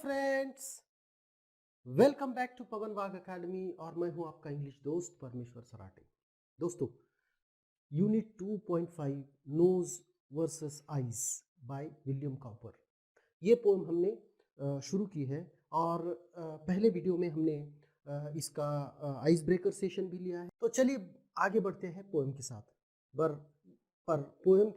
Friends, welcome back to Pawan Wagh academy और मैं हूं आपका इंग्लिश दोस्त परमेश्वर सराटे। दोस्तों, unit 2.5 nose versus eyes by William Cowper, ये पोएम हमने शुरू की है और पहले वीडियो में हमने इसका आइस ब्रेकर सेशन भी लिया है। तो चलिए आगे बढ़ते हैं पोएम के साथ। पर पोएम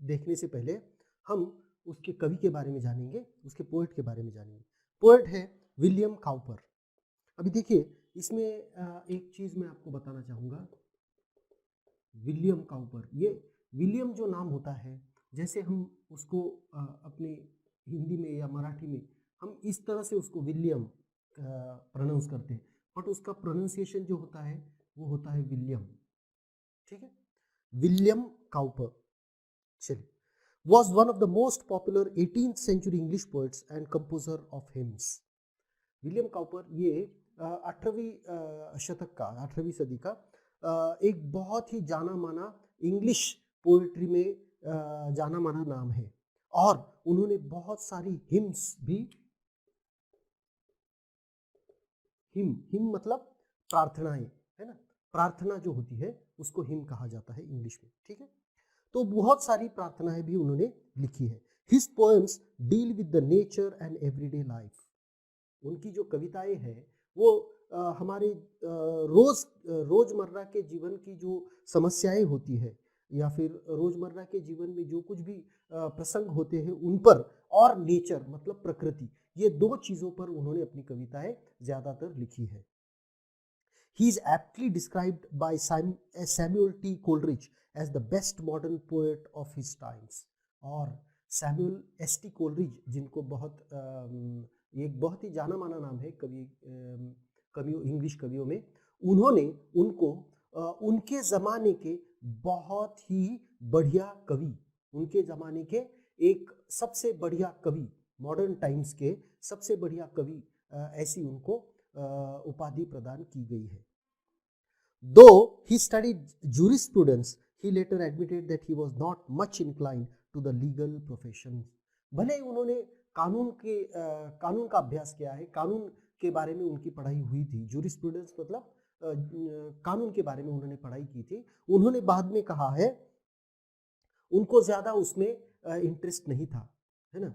देखने से पहले हम उसके कवि के बारे में जानेंगे, उसके पोएट के बारे में जानेंगे। पोएट है विलियम काउपर। अभी देखिए, इसमें एक चीज़ मैं आपको बताना चाहूँगा। विलियम काउपर, ये विलियम जो नाम होता है, जैसे हम उसको अपने हिंदी में या मराठी में हम इस तरह से उसको विलियम प्रोनाउंस करते हैं, बट उसका प्रोनाउंसिएशन जो होता है वो होता है विलियम। ठीक है, विलियम काउपर चलिए was one of the most popular 18th century English poets and composer of hymns. William Cowper ये 18वीं शतक का, 18वीं सदी का एक बहुत ही जाना माना इंग्लिश पोएट्री में जाना माना नाम है और उन्होंने बहुत सारी हिम्स भी, हिम मतलब प्रार्थनाएं, है ना, प्रार्थना जो होती है उसको हिम कहा जाता है इंग्लिश में। ठीक है, तो बहुत सारी प्रार्थनाएं भी उन्होंने लिखी है। His poems deal with the nature and everyday life. उनकी जो कविताएं हैं वो हमारे रोजमर्रा के जीवन की जो समस्याएं होती है या फिर रोजमर्रा के जीवन में जो कुछ भी प्रसंग होते हैं उन पर, और नेचर मतलब प्रकृति, ये दो चीजों पर उन्होंने अपनी कविताएं ज्यादातर लिखी है। He is aptly described by Samuel T. Coleridge as the best modern poet of his times. और सैमुअल एस टी कोलरिज, जिनको एक बहुत ही जाना माना नाम है कवियों, इंग्लिश कवियों में, उन्होंने उनको उनके ज़माने के बहुत ही बढ़िया कवि, उनके ज़माने के एक सबसे बढ़िया कवि, मॉडर्न टाइम्स के सबसे बढ़िया कवि, ऐसी उनको उपाधि प्रदान की गई है। Though he studied jurisprudence, he later admitted that he was not much inclined to the legal profession. भले उन्होंने कानून का अभ्यास किया है, कानून के बारे में उनकी पढ़ाई हुई थी, जुरिस्प्रूडेंस मतलब कानून के बारे में उन्होंने पढ़ाई की थी, उन्होंने बाद में कहा है उनको ज्यादा उसमें इंटरेस्ट नहीं था, है ना,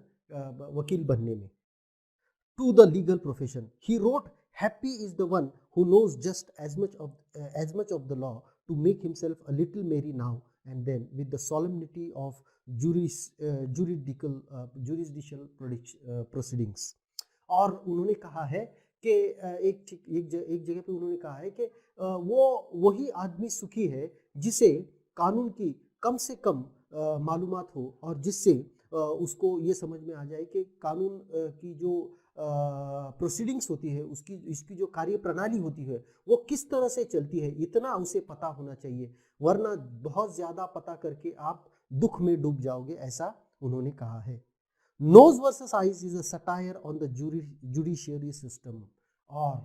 वकील बनने में। To the legal profession, he wrote, "Happy is the one who knows just as much of the law to make himself a little merry now and then with the solemnity of judicial proceedings." और उन्होंने कहा है कि एक जगह पे उन्होंने कहा है कि वो वही आदमी सुखी है जिसे कानून की कम से कम मालूमात हो और जिससे उसको ये समझ में आ जाए कि कानून की जो प्रोसीडिंग्स होती है, इसकी जो कार्य प्रणाली होती है वो किस तरह से चलती है, इतना उसे पता होना चाहिए, वरना बहुत ज़्यादा पता करके आप दुख में डूब जाओगे, ऐसा उन्होंने कहा है। Nose versus eyes is a satire on the judiciary system. और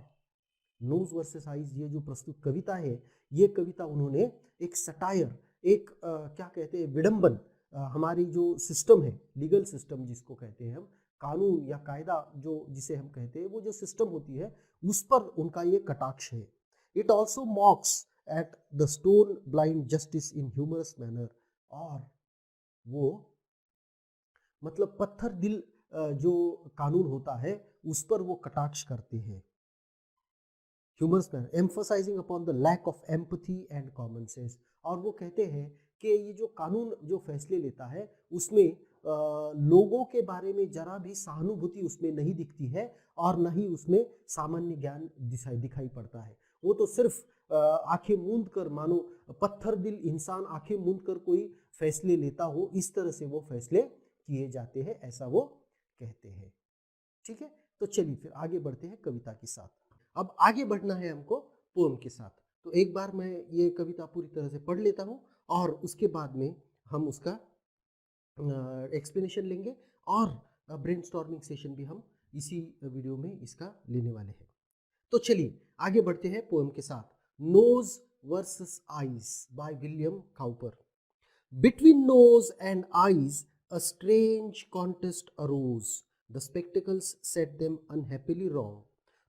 नोज वर्सेस आइज, ये जो प्रस्तुत कविता है, ये कविता उन्होंने एक सटायर, एक क्या कहते हैं, विडंबन, हमारी जो सिस्टम है, लीगल सिस्टम जिसको कहते हैं हम, कानून या कायदा जो जिसे हम कहते हैं, वो जो सिस्टम होती है उस पर उनका ये कटाक्ष है। It also mocks at the stone blind justice in humorous manner. और वो मतलब पत्थर दिल जो कानून होता है उस पर वो कटाक्ष करते हैं, humorous manner, emphasizing upon the lack of empathy and common sense. और वो कहते हैं कि ये जो कानून जो फैसले लेता है उसमें लोगों के बारे में जरा भी सहानुभूति उसमें नहीं दिखती है और न ही उसमें सामान्य ज्ञान दिखाई पड़ता है। वो तो सिर्फ आंखें मूंद कर, मानो पत्थर दिल इंसान आंखें मूंद कर कोई फैसले लेता हो, इस तरह से वो फैसले किए जाते हैं, ऐसा वो कहते हैं। ठीक है, तो चलिए फिर आगे बढ़ते हैं कविता के साथ। अब आगे बढ़ना है हमको पोएम के साथ, तो एक बार मैं ये कविता पूरी तरह से पढ़ लेता हूँ और उसके बाद में हम उसका एक्सप्लेनेशन लेंगे और ब्रेनस्टॉर्मिंग सेशन भी हम इसी वीडियो में इसका लेने वाले हैं। तो चलिए आगे बढ़ते हैं पोएम के साथ। Nose versus eyes by William Cowper. Between nose and eyes a strange contest arose, The spectacles set them unhappily wrong.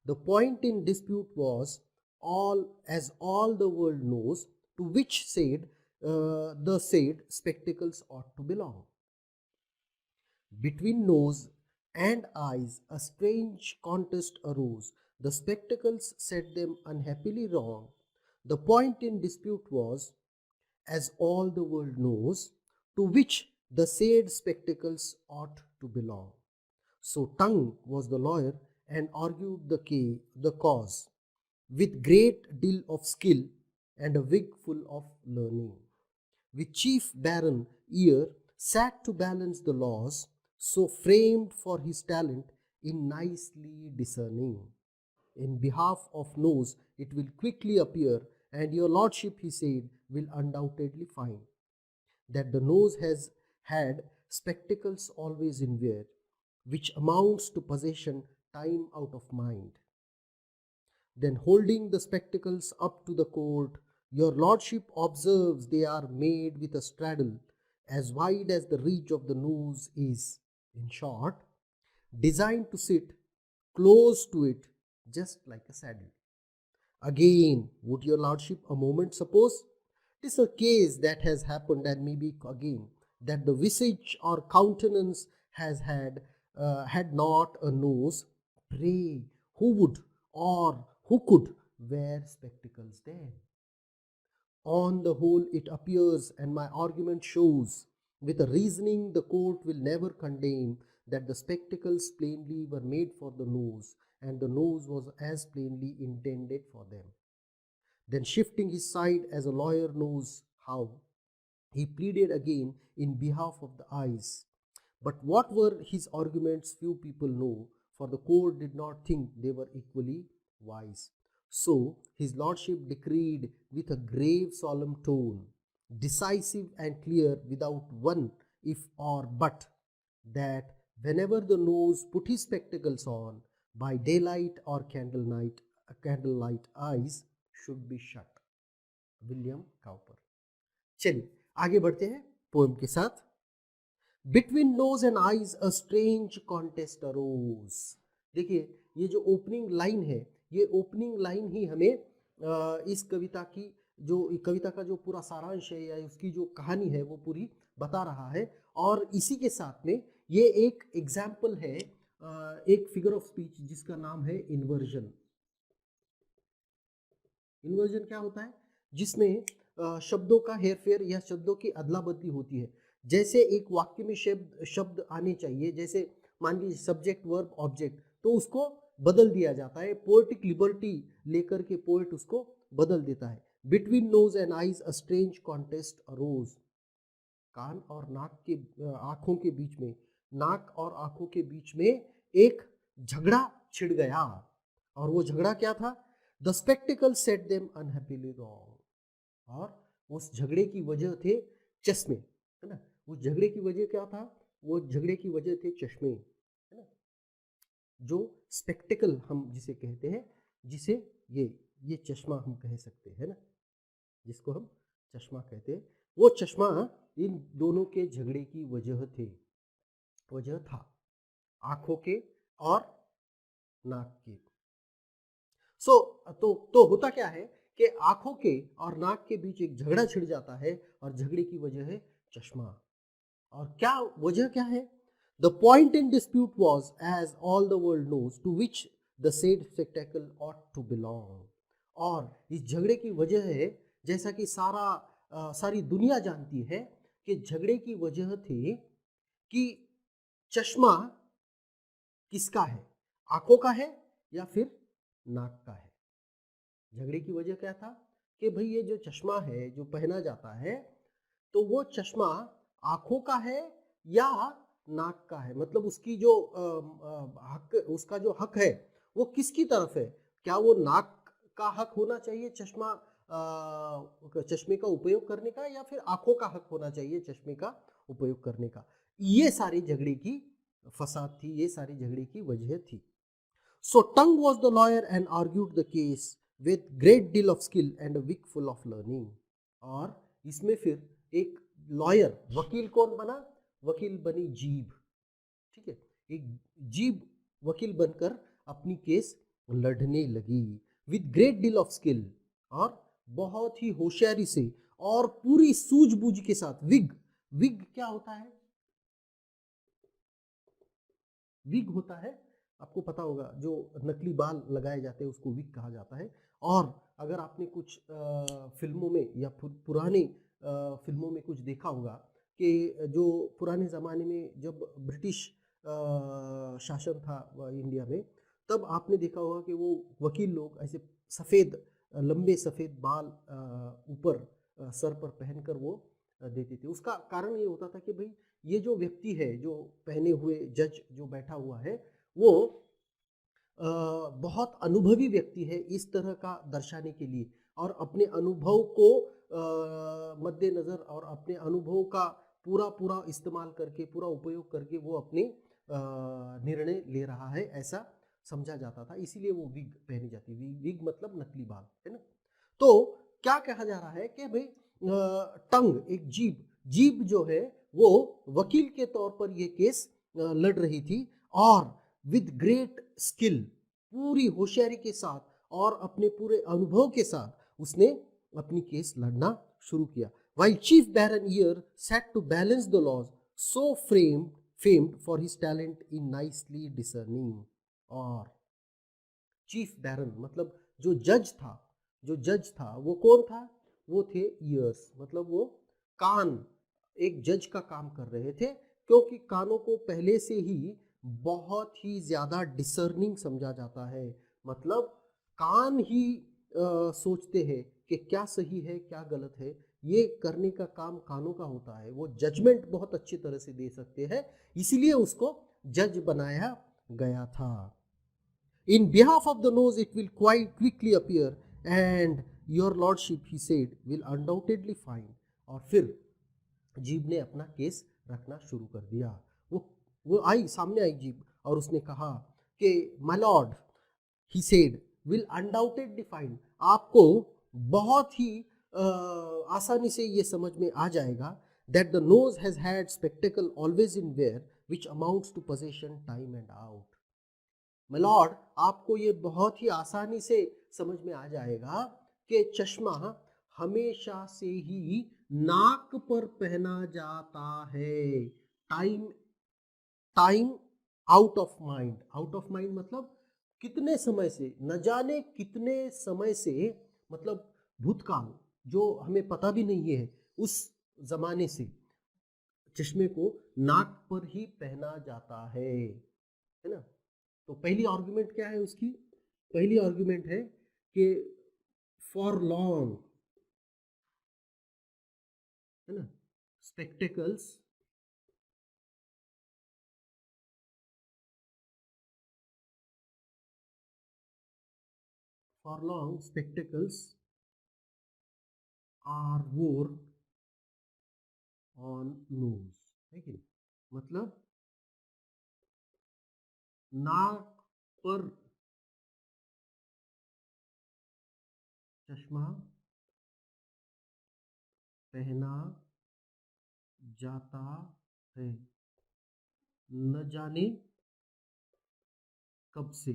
The point in dispute was all the world knows, to which the said spectacles ought to belong. Between nose and eyes a strange contest arose. The spectacles set them unhappily wrong. The point in dispute was, as all the world knows, to which the said spectacles ought to belong. So Tongue was the lawyer and argued the cause with great deal of skill and a wig full of learning. With Chief Baron Ear sat to balance the laws, so framed for his talent in nicely discerning. In behalf of Nose it will quickly appear, and your lordship, he said, will undoubtedly find that the Nose has had spectacles always in wear, which amounts to possession time out of mind. Then holding the spectacles up to the court, your lordship observes they are made with a straddle as wide as the reach of the nose is, in short, designed to sit close to it just like a saddle. Again, would your lordship a moment suppose? 'Tis a case that has happened, and maybe again, that the visage or countenance has had not a nose. Pray, who would or who could wear spectacles then? On the whole, it appears, and my argument shows, with a reasoning the court will never condemn, that the spectacles plainly were made for the nose, and the nose was as plainly intended for them. Then shifting his side as a lawyer knows how, he pleaded again in behalf of the eyes. But what were his arguments few people know, for the court did not think they were equally wise. So his lordship decreed with a grave solemn tone, decisive and clear, without one if or but, that whenever the nose put his spectacles on, by daylight or candlelight eyes should be shut. William Cowper. चलिए आगे बढ़ते हैं poem के साथ। Between nose and eyes a strange contest arose. देखिए ये जो opening line है, ये ओपनिंग लाइन ही हमें इस कविता की कविता का जो पूरा सारांश है या उसकी जो कहानी है वो पूरी बता रहा है। और इसी के साथ में ये एक एग्जाम्पल है, एक फिगर ऑफ स्पीच जिसका नाम है इन्वर्जन। इन्वर्जन क्या होता है? जिसमें शब्दों का हेरफेर या शब्दों की अदला बदली होती है। जैसे एक वाक्य में शब्द आने चाहिए, जैसे मान लीजिए सब्जेक्ट वर्ब ऑब्जेक्ट, तो उसको बदल दिया जाता है। पोएटिक लिबर्टी लेकर के पोएट उसको बदल देता है। Between nose and eyes a strange contest arose. कान और नाक के आंखों के बीच में, नाक और आंखों के बीच में एक झगड़ा छिड़ गया। और वो झगड़ा क्या था? The spectacle set them unhappily wrong. और उस झगड़े की वजह थे चश्मे, है ना। उस झगड़े की वजह क्या था? वो झगड़े की वजह थे चश्मे, है ना। जो स्पेक्टिकल हम जिसे कहते हैं, जिसे ये चश्मा हम कह सकते हैं ना, जिसको हम चश्मा कहते हैं, वो चश्मा इन दोनों के झगड़े की वजह था आंखों के और नाक के। तो होता क्या है कि आंखों के और नाक के बीच एक झगड़ा छिड़ जाता है और झगड़े की वजह है चश्मा। और क्या वजह क्या है? The point in dispute was, as all the world knows, to which the said spectacle ought to belong. और इस झगड़े की वजह है, जैसा कि सारी दुनिया जानती है, कि झगड़े की वजह थी कि चश्मा किसका है, आंखों का है या फिर नाक का है। झगड़े की वजह क्या था कि भाई ये जो चश्मा है जो पहना जाता है, तो वो चश्मा आंखों का है या नाक का है। मतलब उसकी जो हक, उसका जो हक है वो किसकी तरफ है? क्या वो नाक का हक होना चाहिए चश्मे का उपयोग करने का, या फिर आंखों का हक होना चाहिए चश्मे का उपयोग करने का? ये सारी झगड़े की फसाद थी, ये सारी झगड़े की वजह थी। So Tongue was the lawyer and argued the case with great deal of skill and a wig full of learning। और इसमें फिर एक लॉयर, वकील कौन बना? वकील बनी जीभ, ठीक है। एक जीप वकील बनकर अपनी केस लड़ने लगी with great deal of skill, और बहुत ही होशियारी से और पूरी सूझबूझ के साथ। विग, विग क्या होता है? विग होता है, आपको पता होगा, जो नकली बाल लगाए जाते हैं उसको विग कहा जाता है। और अगर आपने कुछ फिल्मों में या पुराने फिल्मों में कुछ देखा होगा कि जो पुराने ज़माने में जब ब्रिटिश शासन था इंडिया में, तब आपने देखा होगा कि वो वकील लोग ऐसे सफ़ेद लंबे सफ़ेद बाल ऊपर सर पर पहनकर वो देते थे। उसका कारण ये होता था कि भाई ये जो व्यक्ति है, जो पहने हुए जज जो बैठा हुआ है, वो बहुत अनुभवी व्यक्ति है, इस तरह का दर्शाने के लिए, और अपने अनुभव को मद्देनज़र और अपने अनुभव का पूरा पूरा इस्तेमाल करके, पूरा उपयोग करके वो अपने निर्णय ले रहा है, ऐसा समझा जाता था। इसीलिए वो विग पहनी जाती है। विग मतलब नकली बाल, है ना। तो क्या कहा जा रहा है कि भाई टंग, एक जीभ, जीभ जो है वो वकील के तौर पर ये केस लड़ रही थी, और विद ग्रेट स्किल, पूरी होशियारी के साथ और अपने पूरे अनुभव के साथ उसने अपनी केस लड़ना शुरू किया। While Chief Baron Ear sat to balance the laws, so famed for his talent in nicely discerning। और चीफ बैरन मतलब जो जज था, जो जज था वो कौन था? वो थे ईयर्स, मतलब वो कान, एक जज का काम कर रहे थे, क्योंकि कानों को पहले से ही बहुत ही ज़्यादा डिसर्निंग समझा जाता है। मतलब कान ही सोचते हैं कि क्या सही है क्या गलत है, ये करने का काम कानों का होता है। वो जजमेंट बहुत अच्छी तरह से दे सकते हैं, इसीलिए उसको जज बनाया गया था। In behalf of the nose it will quite quickly appear, and your lordship, he said, will undoubtedly find। और फिर जीभ ने अपना केस रखना शुरू कर दिया। वो आई, सामने आई जीभ, और उसने कहा कि my Lord, he said, will undoubtedly find, आपको बहुत ही आसानी से ये समझ में आ जाएगा, that the nose has had spectacle always in wear which amounts to possession time and out. My lord, आपको ये बहुत ही आसानी से समझ में आ जाएगा कि चश्मा हमेशा से ही नाक पर पहना जाता है। Time, time out of mind, out of mind मतलब कितने समय से, न जाने कितने समय से, मतलब भूतकाल जो हमें पता भी नहीं है, उस जमाने से चश्मे को नाक पर ही पहना जाता है ना। तो पहली आर्गुमेंट क्या है उसकी? पहली आर्गुमेंट है कि फॉर लॉन्ग, है ना, spectacles for long spectacles are worn on nose, है कि नहीं? मतलब नाक पर चश्मा पहना जाता है, न जाने कब से।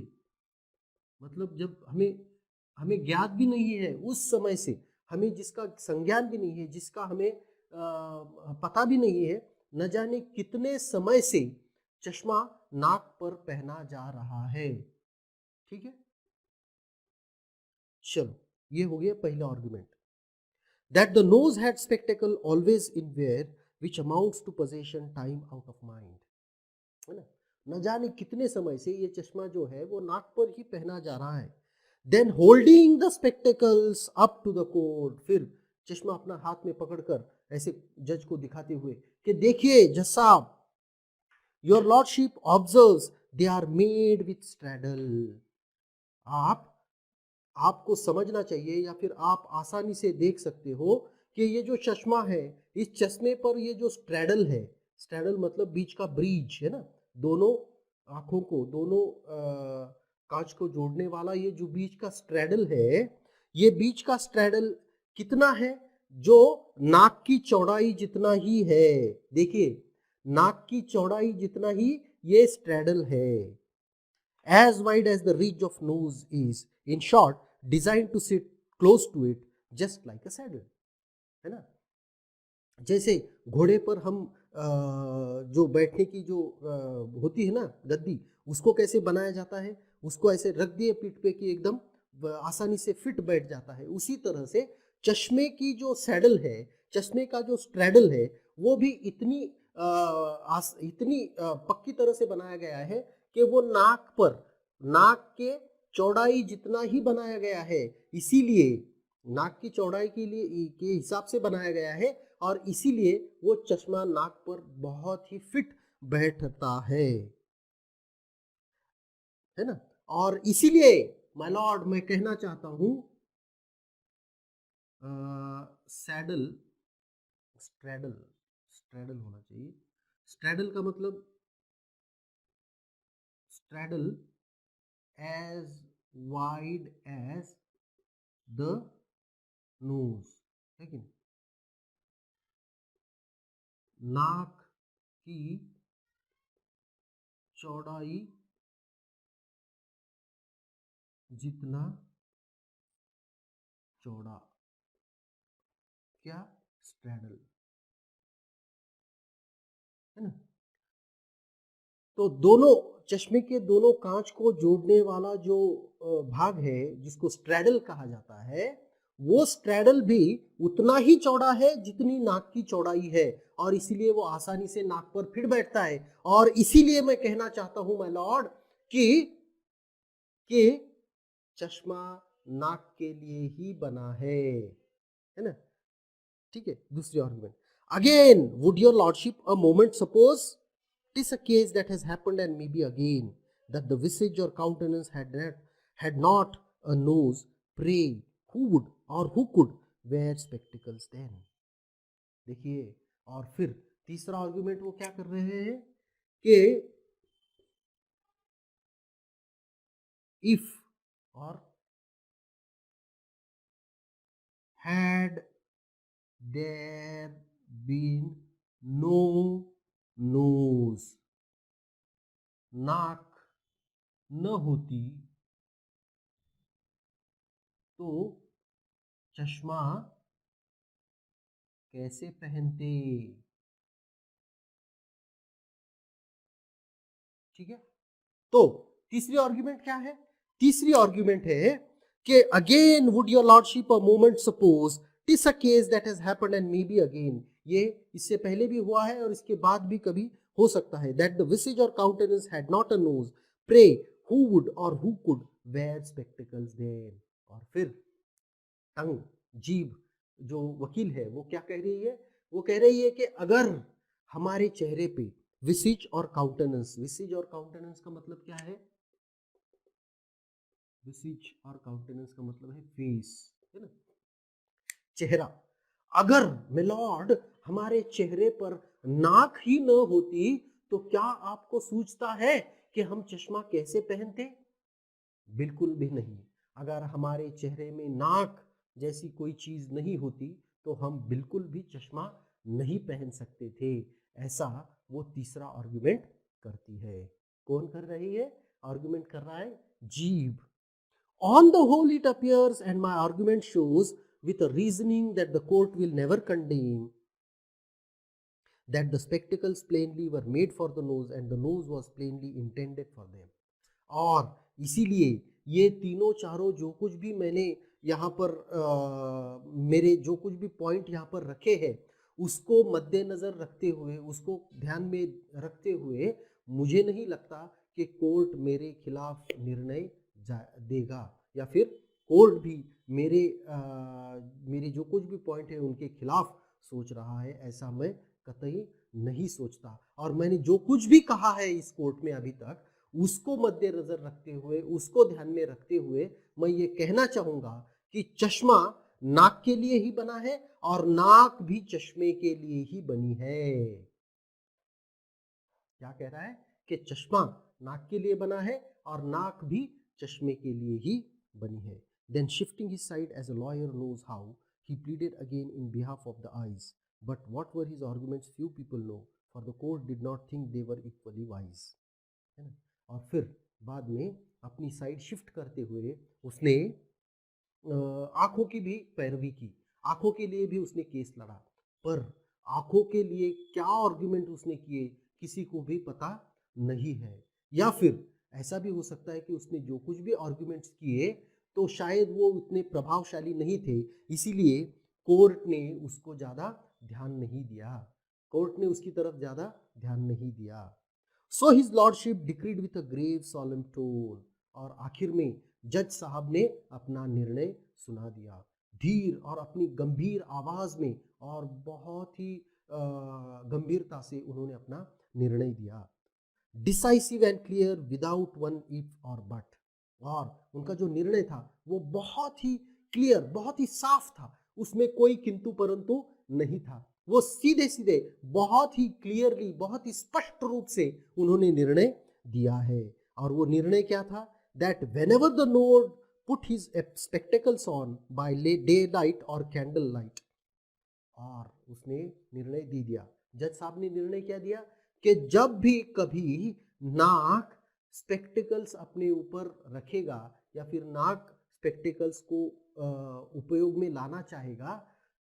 मतलब जब हमें हमें ज्ञात भी नहीं है उस समय से, हमें जिसका संज्ञान भी नहीं है, जिसका हमें पता भी नहीं है, न जाने कितने समय से चश्मा नाक पर पहना जा रहा है। ठीक है, चलो ये हो गया पहला argument, that the nose had spectacle always in wear which amounts to possession time out of mind, है ना। न जाने कितने समय से ये चश्मा जो है वो नाक पर ही पहना जा रहा है। Then holding the spectacles up to the court, फिर चश्मा अपना हाथ में पकड़कर ऐसे जज को दिखाते हुए कि देखिए जज साहब, your lordship observes they are made with straddle. आपको समझना चाहिए, या फिर आप आसानी से देख सकते हो कि ये जो चश्मा है, इस चश्मे पर ये जो स्ट्रैडल है, स्ट्रैडल मतलब बीच का ब्रिज है ना, दोनों आंखों को, दोनों कांच को जोड़ने वाला ये जो बीच का स्ट्रैडल है, ये बीच का स्ट्रैडल कितना है? जो नाक की चौड़ाई जितना ही है। देखिए, नाक की चौड़ाई जितना ही ये स्ट्रैडल है। as wide as the ridge of nose is, in short designed to sit close to it just like a saddle, है ना। जैसे घोड़े पर हम जो बैठने की जो होती है ना गद्दी, उसको कैसे बनाया जाता है, उसको ऐसे रख दिए पीठ पे कि एकदम आसानी से फिट बैठ जाता है, उसी तरह से चश्मे की जो सैडल है, चश्मे का जो स्ट्रैडल है, वो भी इतनी पक्की तरह से बनाया गया है कि वो नाक के चौड़ाई जितना ही बनाया गया है, इसीलिए नाक की चौड़ाई के हिसाब से बनाया गया है, और इसीलिए वो चश्मा नाक पर बहुत ही फिट बैठता है ना। और इसीलिए माय लॉर्ड मैं कहना चाहता हूं सैडल स्ट्रैडल स्ट्रैडल होना चाहिए। स्ट्रैडल का मतलब straddle as wide as the nose, है कि नहीं, नाक की चौड़ाई जितना चौड़ा, क्या, स्ट्रैडल, है ना। तो दोनों चश्मे के दोनों कांच को जोड़ने वाला जो भाग है जिसको स्ट्रैडल कहा जाता है, वो स्ट्रैडल भी उतना ही चौड़ा है जितनी नाक की चौड़ाई है, और इसीलिए वो आसानी से नाक पर फिट बैठता है। और इसीलिए मैं कहना चाहता हूं माय लॉर्ड कि चश्मा नाक के लिए ही बना है ना। ठीक है, दूसरी argument again, would your lordship a moment suppose tis a case that has happened and maybe again that the visage or countenance had not a nose, pray who would or who could wear spectacles then। देखिए, और फिर तीसरा argument वो क्या कर रहे हैं कि if or had there been no nose, नाक न होती तो चश्मा कैसे पहनते। ठीक है, तो तीसरी आर्ग्यूमेंट क्या है, तीसरी आर्ग्यूमेंट है कि again would your lordship a moment suppose TISS a case that has happened and may be again, ये इससे पहले भी हुआ है और इसके बाद भी कभी हो सकता है, that the visage or countenance had not a nose, pray who would or who could wear spectacles then. और फिर टंग, जीभ, जो वकील है वो क्या कह रही है, वो कह रही है कि अगर हमारे चेहरे पे विसिज और काउंटेनेंस, विसिज और काउंटेनेंस का मतलब क्या है, विसिज और काउंटेनेंस का मतलब है फेस, है ना, चेहरा। अगर मिलॉर्ड हमारे चेहरे पर नाक ही न होती तो क्या आपको सूझता है कि हम चश्मा कैसे पहनते। बिल्कुल भी नहीं। अगर हमारे चेहरे में नाक जैसी कोई चीज नहीं होती तो हम बिल्कुल भी चश्मा नहीं पहन सकते थे। ऐसा वो तीसरा आर्गुमेंट करती है। कौन कर रही है, आर्गुमेंट कर रहा है जीभ। On the whole it appears and my argument shows with a reasoning that the court will never condemn that the spectacles plainly were made for the nose and the nose was plainly intended for them। और इसीलिए ये तीनों चारों जो कुछ भी मैंने यहाँ पर मेरे जो कुछ भी पॉइंट यहाँ पर रखे हैं उसको मद्देनजर रखते हुए, उसको ध्यान में रखते हुए मुझे नहीं लगता कि कोर्ट मेरे खिलाफ निर्णय देगा या फिर कोर्ट भी मेरे जो कुछ भी पॉइंट है उनके खिलाफ सोच रहा है, ऐसा मैं कतई नहीं सोचता। और मैंने जो कुछ भी कहा है इस कोर्ट में अभी तक उसको मद्देनजर रखते हुए, उसको ध्यान में रखते हुए मैं ये कहना चाहूंगा कि चश्मा नाक के लिए ही बना है और नाक भी चश्मे के लिए ही बनी है। क्या कह रहा है कि चश्मा नाक के लिए बना है और नाक भी चश्मे के लिए ही बनी है। Then shifting his side as a lawyer knows how, he pleaded again in behalf of the eyes. But what were his arguments few people know, for the court did not think they were equally wise। है ना। और फिर बाद में अपनी side shift करते हुए उसने आंखों की भी पैरवी की, आंखों के लिए भी उसने केस लड़ा, पर आंखों के लिए क्या आर्गुमेंट उसने किए किसी को भी पता नहीं है। या फिर ऐसा भी हो सकता है कि उसने जो कुछ भी आर्गुमेंट्स किए तो शायद वो उतने प्रभावशाली नहीं थे, इसीलिए कोर्ट ने उसको ज़्यादा ध्यान नहीं दिया, कोर्ट ने उसकी तरफ ज़्यादा ध्यान नहीं दिया। So his lordship decreed with a grave solemn tone, और आखिर में जज साहब ने अपना निर्णय सुना दिया, धीर और अपनी गंभीर आवाज में और बहुत ही गंभीरता से उन्होंने अपना निर्णय दिया। Decisive and clear without one if और बट, और उनका जो निर्णय था वो बहुत ही क्लियर, बहुत ही साफ था, उसमें कोई किंतु परंतु नहीं था। वो सीधे सीधे बहुत ही क्लियरली, बहुत ही स्पष्ट रूप से उन्होंने निर्णय दिया है। और वो निर्णय क्या था? That whenever the Lord put his spectacles on by day light और कैंडल लाइट, और उसने निर्णय दे दिया, जज साहब ने निर्णय क्या दिया कि जब भी कभी नाक स्पेक्टिकल्स अपने ऊपर रखेगा या फिर नाक स्पेक्टिकल्स को उपयोग में लाना चाहेगा,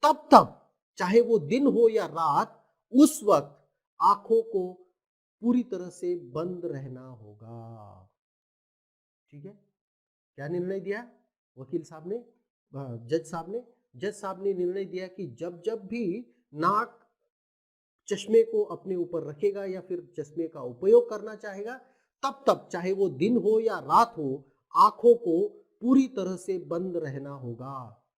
तब तब चाहे वो दिन हो या रात, उस वक्त आंखों को पूरी तरह से बंद रहना होगा। ठीक है, क्या निर्णय दिया वकील साहब ने, जज साहब ने निर्णय दिया कि जब जब भी नाक चश्मे को अपने ऊपर रखेगा या फिर चश्मे का उपयोग करना चाहेगा, तब तब चाहे वो दिन हो या रात हो, आंखों को पूरी तरह से बंद रहना होगा,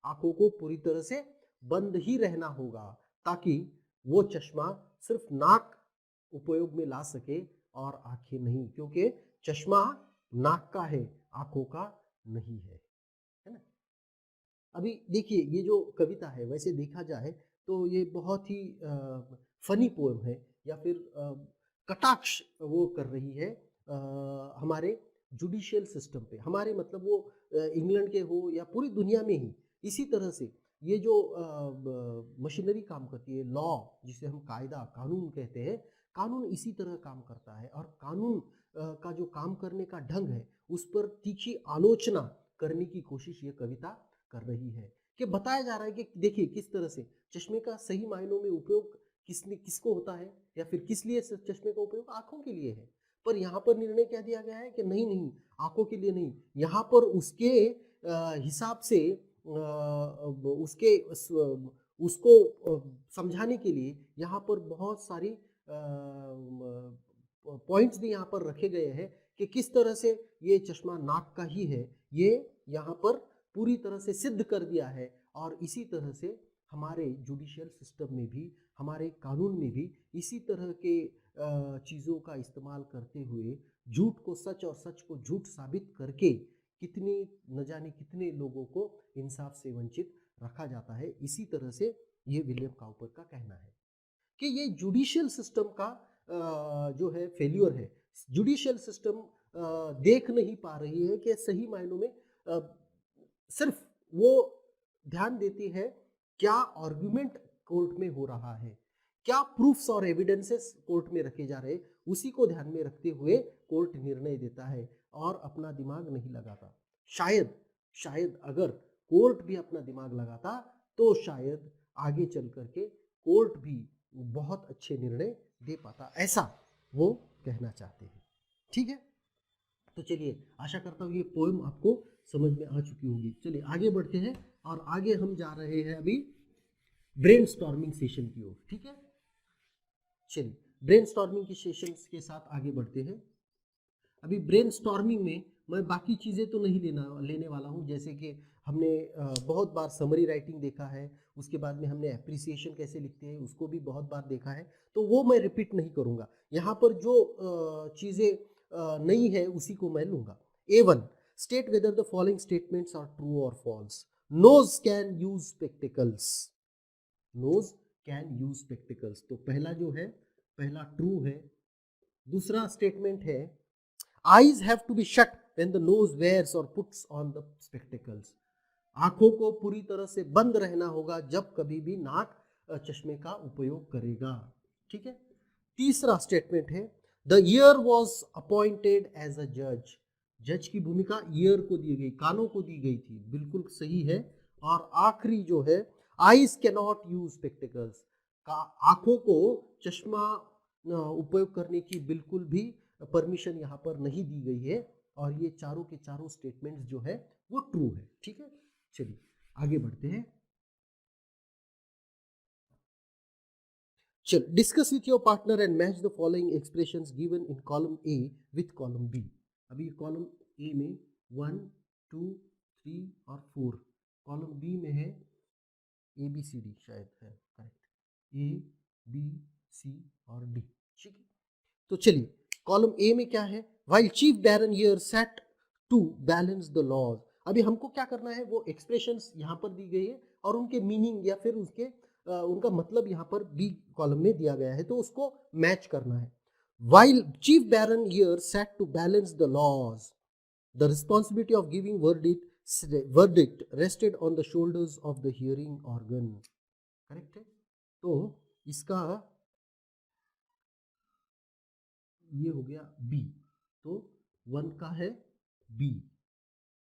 आंखों को पूरी तरह से बंद ही रहना होगा, ताकि वो चश्मा सिर्फ नाक उपयोग में ला सके और आंखें नहीं, क्योंकि चश्मा नाक का है, आंखों का नहीं है ना। अभी देखिए ये जो कविता है, वैसे देखा जाए तो ये बहुत ही फनी पोएम है, या फिर कटाक्ष वो कर रही है हमारे जुडिशियल सिस्टम पे, हमारे मतलब वो इंग्लैंड के हो या पूरी दुनिया में ही इसी तरह से ये जो मशीनरी काम करती है, लॉ जिसे हम कायदा कानून कहते हैं, कानून इसी तरह काम करता है। और कानून का जो काम करने का ढंग है उस पर तीखी आलोचना करने की कोशिश ये कविता कर रही है, कि बताया जा रहा है कि देखिए किस तरह से चश्मे का सही मायनों में उपयोग किसको होता है, या फिर किस लिए चश्मे का उपयोग आंखों के लिए है। पर यहाँ पर निर्णय क्या दिया गया है कि नहीं नहीं, आंखों के लिए नहीं, यहाँ पर उसके हिसाब से उसको समझाने के लिए यहाँ पर बहुत सारी पॉइंट्स भी यहाँ पर रखे गए हैं कि किस तरह से ये चश्मा नाक का ही है, ये यहाँ पर पूरी तरह से सिद्ध कर दिया है। और इसी तरह से हमारे जुडिशियल सिस्टम में भी, हमारे कानून में भी इसी तरह के चीज़ों का इस्तेमाल करते हुए झूठ को सच और सच को झूठ साबित करके कितनी न जाने कितने लोगों को इंसाफ से वंचित रखा जाता है। इसी तरह से ये विलियम काउपर का कहना है कि ये जुडिशियल सिस्टम का जो है फेल्योर है। जुडिशियल सिस्टम देख नहीं पा रही है कि सही मायनों में सिर्फ वो ध्यान देती है क्या आर्गुमेंट कोर्ट में हो रहा है, क्या प्रूफ्स और एविडेंसेस कोर्ट में रखे जा रहे हैं, उसी को ध्यान में रखते हुए कोर्ट निर्णय देता है और अपना दिमाग नहीं लगाता। शायद अगर कोर्ट भी अपना दिमाग लगाता तो शायद आगे चल करके कोर्ट भी बहुत अच्छे निर्णय दे पाता, ऐसा वो कहना चाहते हैं। ठीक है, तो चलिए आशा करता हूँ ये पोएम आपको समझ में आ चुकी होगी। चलिए आगे बढ़ते हैं, और आगे हम जा रहे हैं अभी ब्रेनस्टॉर्मिंग सेशन की ओर। ठीक है, चलिए ब्रेनस्टॉर्मिंग के सेशंस के साथ आगे बढ़ते हैं। अभी ब्रेनस्टॉर्मिंग में मैं बाकी चीज़ें तो नहीं लेने वाला हूँ, जैसे कि हमने बहुत बार समरी राइटिंग देखा है, उसके बाद में हमने एप्रिसिएशन कैसे लिखते हैं उसको भी बहुत बार देखा है, तो वो मैं रिपीट नहीं करूँगा। यहाँ पर जो चीज़ें नहीं है उसी को मैं लूँगा। A1, state whether the following statements are true or false. Nose can use spectacles, nose can use spectacles, तो पहला जो है, पहला ट्रू है। दूसरा स्टेटमेंट है eyes have to be shut when the nose wears or puts on the spectacles, आंखों को पूरी तरह से बंद रहना होगा जब कभी भी नाक चश्मे का उपयोग करेगा। ठीक है, तीसरा स्टेटमेंट है the year was appointed as a जज, जज की भूमिका ईयर को दी गई, कानों को दी गई थी, बिल्कुल सही है। और आखिरी जो है, eyes can not use spectacles, का आंखों को चश्मा उपयोग करने की बिल्कुल भी परमिशन यहाँ पर नहीं दी गई है। और ये चारों के चारों स्टेटमेंट्स जो है वो ट्रू है। ठीक है, चलिए आगे बढ़ते हैं। चल, discuss with your partner and match the following expressions given in column A with column B. अभी कॉलम ए में 1, 2, 3 और 4, कॉलम बी में है ए बी सी डी, शायद है करेक्ट, ए बी सी और डी। ठीक है, तो चलिए कॉलम ए में क्या है, while chief baron here set to balance the laws. अभी हमको क्या करना है, वो एक्सप्रेशंस यहाँ पर दी गई है और उनके मीनिंग या फिर उसके उनका मतलब यहाँ पर बी कॉलम में दिया गया है, तो उसको मैच करना है। While chief baron here set to balance the laws, the responsibility of giving verdict rested on the shoulders of the hearing organ। Correct है, तो इसका ये हो गया बी, तो 1 का है बी।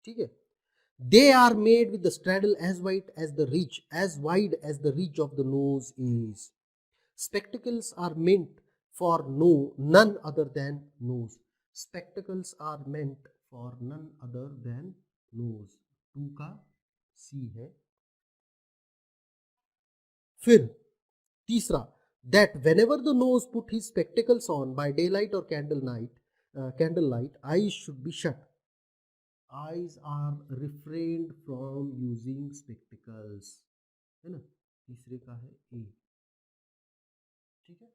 ठीक है, they are made with the straddle as wide as the ridge of the nose is। Spectacles are meant for none other than nose। Spectacles are meant for none other than nose। 2 का सी है। फिर तीसरा, that whenever the nose put his spectacles on by daylight or candlelight, eyes should be shut। Eyes are refrained from using spectacles, है ना, तीसरे का है ए। ठीक है,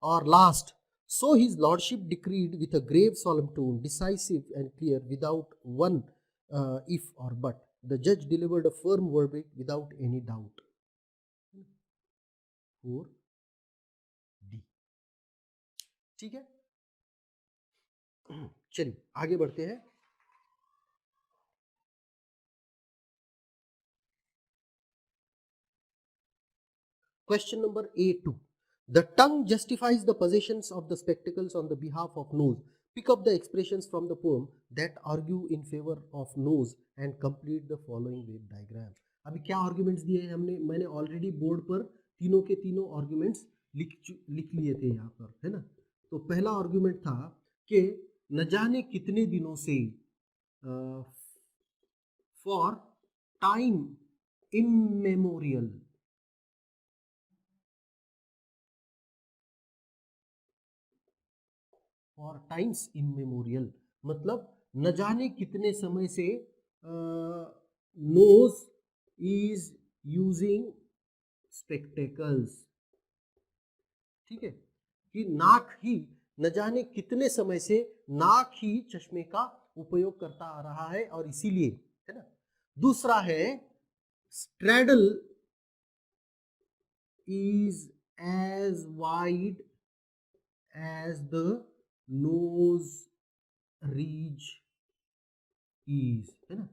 और last, so his lordship decreed with a grave solemn tone, decisive and clear, without one if or but, the judge delivered a firm verdict without any doubt। 4 D. ठीक है, चलिए आगे बढ़ते हैं। Question number A2. The tongue justifies the possessions of the spectacles on the behalf of nose। Pick up the expressions from the poem that argue in favor of nose and complete the following wave diagram। अभी क्या arguments दिए हैं हमने, मैंने already board पर तीनों के तीनों आर्ग्यूमेंट्स लिख लिए थे यहाँ पर, है ना। तो पहला आर्ग्यूमेंट था कि न जाने कितने दिनों से, फॉर टाइम इममेमोरियल, फॉर टाइम्स इममेमोरियल, मतलब न जाने कितने समय से नोज इज यूजिंग स्पेक्टेकल्स। ठीक है, कि नाक ही न जाने कितने समय से नाक ही चश्मे का उपयोग करता आ रहा है और इसीलिए, है ना। दूसरा है straddle is as wide as the nose ridge is, है ना।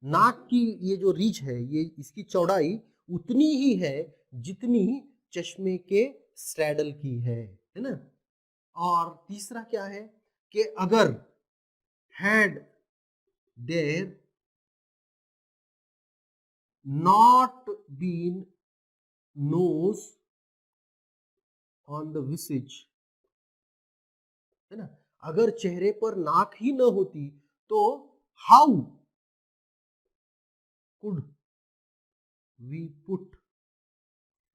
नाक की ये जो रीज है, ये इसकी चौड़ाई उतनी ही है जितनी चश्मे के स्ट्रैडल की है ना। और तीसरा क्या है कि अगर had there not been nose on the visage, है ना, अगर चेहरे पर नाक ही न होती तो how could we put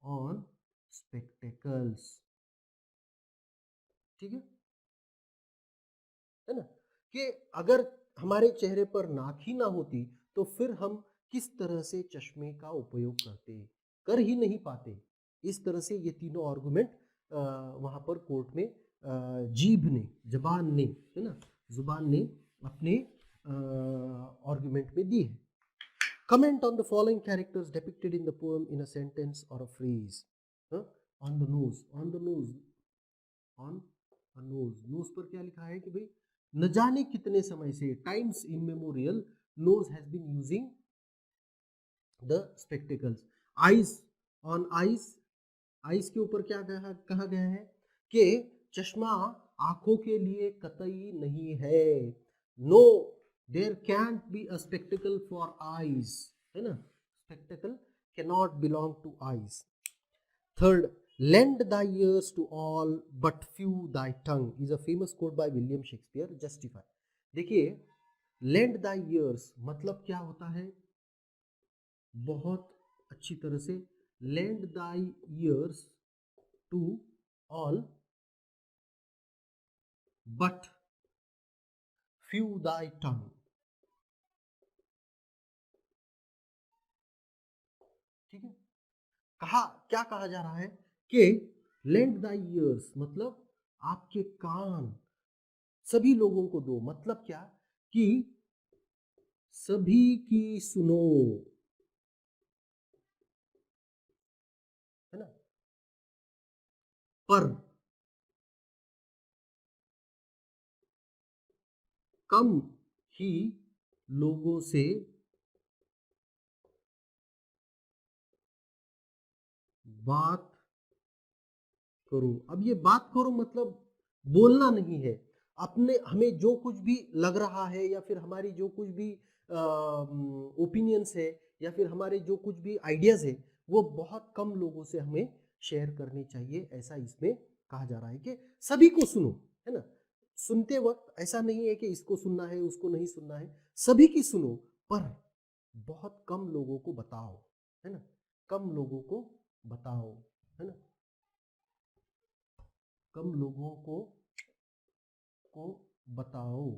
on spectacles. ठीक है ना, कि अगर हमारे चेहरे पर नाक ही ना होती तो फिर हम किस तरह से चश्मे का उपयोग करते, कर ही नहीं पाते। इस तरह से ये तीनों आर्गुमेंट वहां पर कोर्ट में जीभ ने, जबान ने, है ना, जुबान ने अपने आर्गुमेंट में दी है। Comment on the following characters depicted in the poem in a sentence or a phrase. On the nose, on the nose, on nose, nose पर क्या लिखा है कि भाई न जाने कितने समय से, times immemorial, nose has been using the spectacles. Eyes, on eyes, eyes के ऊपर क्या कहा गया है कि चश्मा आंखों के लिए कतई नहीं है। No, there can't be a spectacle for eyes, है ना, spectacle cannot belong to eyes. Third, lend thy ears to all but few thy tongue is a famous quote by William Shakespeare. Justify. देखिए, lend thy ears मतलब क्या होता है, बहुत अच्छी तरह से, lend thy ears to all but few thy tongue। ठीक है, कहा, क्या कहा जा रहा है कि lend thy ears मतलब आपके कान सभी लोगों को दो, मतलब क्या कि सभी की सुनो, है ना, पर कम ही लोगों से बात करो। अब ये बात करो मतलब बोलना नहीं है, अपने हमें जो कुछ भी लग रहा है या फिर हमारी जो कुछ भी ओपिनियंस है या फिर हमारे जो कुछ भी आइडियाज है वो बहुत कम लोगों से हमें शेयर करनी चाहिए, ऐसा इसमें कहा जा रहा है कि सभी को सुनो, है ना। सुनते वक्त ऐसा नहीं है कि इसको सुनना है उसको नहीं सुनना है, सभी की सुनो, पर बहुत कम लोगों को बताओ, है ना, कम लोगों को बताओ, है ना, कम लोगों को बताओ,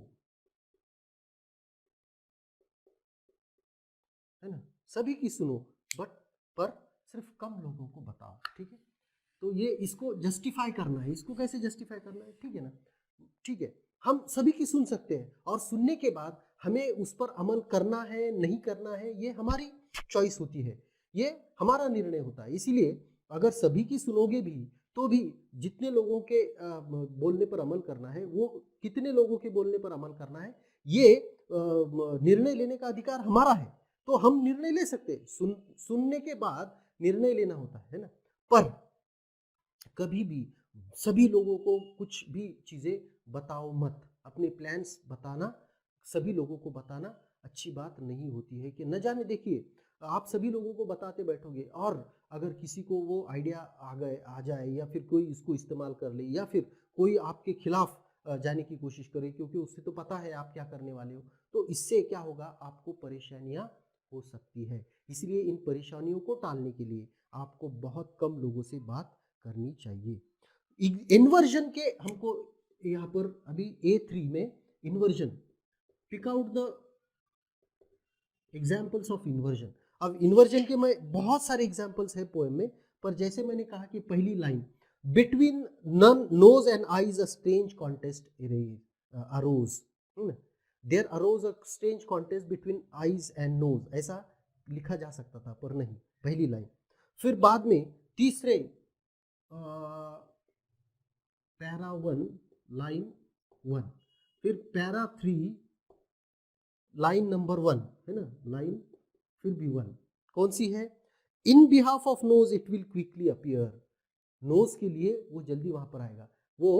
है ना, सभी की सुनो बट पर सिर्फ कम लोगों को बताओ। ठीक है, तो ये इसको जस्टिफाई करना है, इसको कैसे जस्टिफाई करना है, ठीक है ना। ठीक है, हम सभी की सुन सकते हैं और सुनने के बाद हमें उस पर अमल करना है नहीं करना है ये हमारी चॉइस होती है, ये हमारा निर्णय होता है। इसीलिए अगर सभी की सुनोगे भी तो भी जितने लोगों के बोलने पर अमल करना है, वो कितने लोगों के बोलने पर अमल करना है, ये निर्णय लेने का अधिकार हमारा है। तो हम निर्णय ले सकते हैं, सुनने के बाद निर्णय लेना होता है ना। पर कभी भी सभी लोगों को कुछ भी चीजें बताओ मत, अपने प्लान्स बताना सभी लोगों को बताना अच्छी बात नहीं होती है। कि न जाने, देखिए आप सभी लोगों को बताते बैठोगे और अगर किसी को वो आइडिया आ जाए या फिर कोई इसको इस्तेमाल कर ले या फिर कोई आपके खिलाफ जाने की कोशिश करे, क्योंकि उससे तो पता है आप क्या करने वाले हो, तो इससे क्या होगा, आपको परेशानियां हो सकती है। इसलिए इन परेशानियों को टालने के लिए आपको बहुत कम लोगों से बात करनी चाहिए। इन्वर्जन के हमको यहाँ पर अभी A3 में inversion, pick out the examples of inversion. अब इन्वर्जन के मैं बहुत सारे एग्जाम्पल्स है पोएम में, पर जैसे मैंने कहा कि पहली line, between nun nose and eyes a strange contest arose, there arose a strange contest between eyes and nose, ऐसा लिखा जा सकता था पर नहीं, पहली लाइन। फिर बाद में तीसरे पैरा 1 लाइन 1, फिर पैरा 3 लाइन नंबर 1, है ना, लाइन फिर भी 1, कौन सी है, in behalf of nose it will quickly appear, nose के लिए वो जल्दी वहां पर आएगा, वो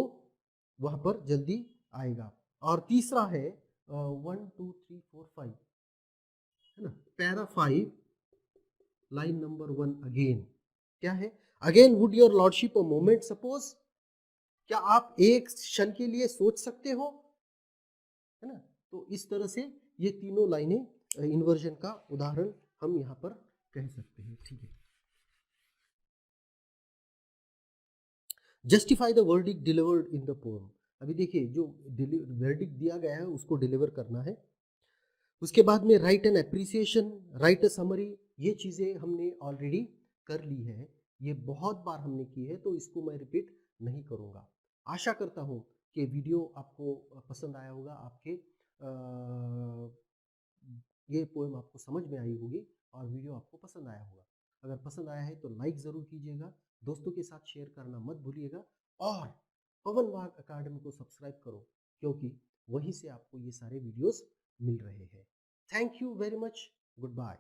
वहां पर जल्दी आएगा। और तीसरा है 1 2 3 4 5, है ना, पैरा 5 लाइन नंबर 1 अगेन, क्या है, again would your lordship a moment suppose, क्या आप एक क्षण के लिए सोच सकते हो, है ना। तो इस तरह से ये तीनों लाइनें इन्वर्जन का उदाहरण हम यहाँ पर कह सकते हैं। ठीक है, justify the verdict delivered in the poem. अभी देखिए जो वर्डिक्ट दिया गया है उसको डिलीवर करना है। उसके बाद में right an appreciation, right a summary, ये चीज़ें हमने ऑलरेडी कर ली है, ये बहुत बार हमने की है, तो इसको मैं रिपीट नहीं करूँगा। आशा करता हूँ कि वीडियो आपको पसंद आया होगा, आपके ये पोएम आपको समझ में आई होगी और वीडियो आपको पसंद आया होगा। अगर पसंद आया है तो लाइक ज़रूर कीजिएगा, दोस्तों के साथ शेयर करना मत भूलिएगा और पवन वाघ अकादमी को सब्सक्राइब करो, क्योंकि वहीं से आपको ये सारे वीडियोस मिल रहे हैं। Thank you very much, good bye.